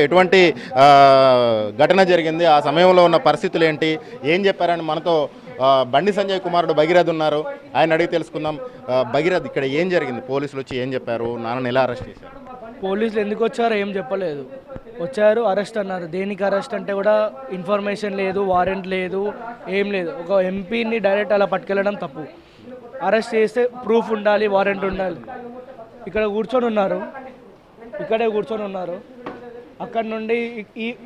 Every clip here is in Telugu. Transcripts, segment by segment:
ఎటువంటి ఘటన జరిగింది, ఆ సమయంలో ఉన్న పరిస్థితులు ఏంటి, ఏం చెప్పారని మనతో బండి సంజయ్ కుమారుడు భగీరథ్ ఉన్నారు. ఆయన అడిగి తెలుసుకుందాం. భగీరథ్, ఇక్కడ ఏం జరిగింది? పోలీసులు వచ్చి ఏం చెప్పారు? నాన్నని ఎలా అరెస్ట్ చేశారు? పోలీసులు ఎందుకు వచ్చారో ఏం చెప్పలేదు. వచ్చారు, అరెస్ట్ అన్నారు. దేనికి అరెస్ట్ అంటే కూడా ఇన్ఫర్మేషన్ లేదు, వారెంట్ లేదు, ఏం లేదు. ఒక ఎంపీని డైరెక్ట్ అలా పట్టుకెళ్ళడం తప్పు. అరెస్ట్ చేస్తే ప్రూఫ్ ఉండాలి, వారెంట్ ఉండాలి. ఇక్కడ కూర్చొని ఉన్నారు, ఇక్కడే కూర్చొని ఉన్నారు. అక్కడ నుండి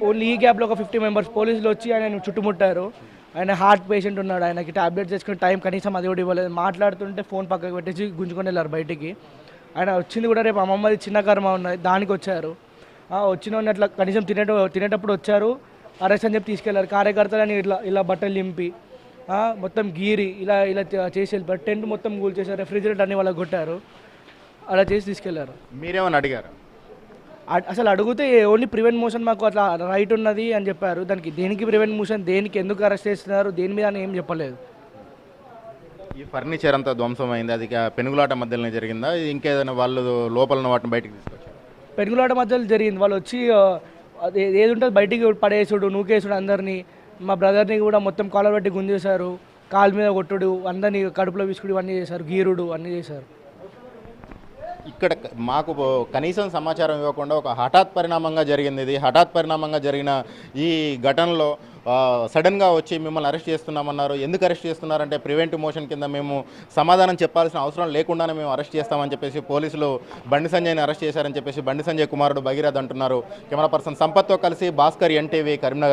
ఓన్లీ ఈ గ్యాప్లో ఒక 50 మెంబర్స్ పోలీసులు వచ్చి ఆయన చుట్టుముట్టారు. ఆయన హార్ట్ పేషెంట్ ఉన్నాడు, ఆయనకి టాబ్లెట్స్ చేసుకునే టైం కనీసం అది కూడా ఇవ్వలేదు. మాట్లాడుతుంటే ఫోన్ పక్కకు పెట్టేసి గుంజుకొని వెళ్ళారు బయటికి. ఆయన వచ్చింది కూడా రేపు అమ్మమ్మది చిన్న కర్మ ఉన్నది, దానికి వచ్చారు. వచ్చిన అట్లా కనీసం తినేటప్పుడు వచ్చారు, అరెస్ట్ అని చెప్పి తీసుకెళ్లారు. కార్యకర్తలని ఇలా బట్టలు నింపి మొత్తం గీరి ఇలా ఇలా చేసి వెళ్ళిపోయారు. టెంట్ మొత్తం కూల్ చేశారు, రెఫ్రిజిరేటర్ అన్ని వాళ్ళకి కొట్టారు. అలా చేసి తీసుకెళ్లారు. మీరేమని అడిగారు? అసలు అడిగితే ఓన్లీ ప్రివెంట్ మోషన్ మాకు అట్లా రైట్ ఉన్నది అని చెప్పారు. దేనికి ప్రివెంట్ మోషన్, దేనికి ఎందుకు అరెస్ట్ చేస్తున్నారు, దేని మీద ఏం చెప్పలేదు. ఈ ఫర్నిచర్ అంతా ధ్వంసమైంది, అది పెనుగులాట మధ్యలోనే జరిగిందా? ఇంకేదైనా వాళ్ళు లోపల వాటిని బయటకు తీసుకొచ్చారు? పెనుగులాట మధ్యలో జరిగింది. వాళ్ళు వచ్చి ఏది ఉంటుంది బయటికి పడేసుడు, నూకేసుడు, అందరినీ మా బ్రదర్ని కూడా మొత్తం కాలర్ పెట్టి గుంజేశారు. కాలు మీద కొట్టుడు, అందరినీ కడుపులో విసుకుడు, అన్నీ చేశారు. గీరుడు అన్నీ చేశారు. ఇక్కడ మాకు కనీసం సమాచారం ఇవ్వకుండా ఒక హఠాత్ పరిణామంగా జరిగింది. ఇది హఠాత్ పరిణామంగా జరిగిన ఈ ఘటనలో సడన్గా వచ్చి మిమ్మల్ని అరెస్ట్ చేస్తున్నామన్నారు. ఎందుకు అరెస్ట్ చేస్తున్నారంటే ప్రివెంటివ్ మోషన్ కింద మేము సమాధానం చెప్పాల్సిన అవసరం లేకుండానే మేము అరెస్ట్ చేస్తామని చెప్పేసి పోలీసులు బండి సంజయ్ని అరెస్ట్ చేశారని చెప్పేసి బండి సంజయ్ కుమారుడు భగీరథ్ అంటున్నారు. కెమెరా పర్సన్ సంపత్తో కలిసి భాస్కర్, ఎన్టీవీ, కరీంనగర్.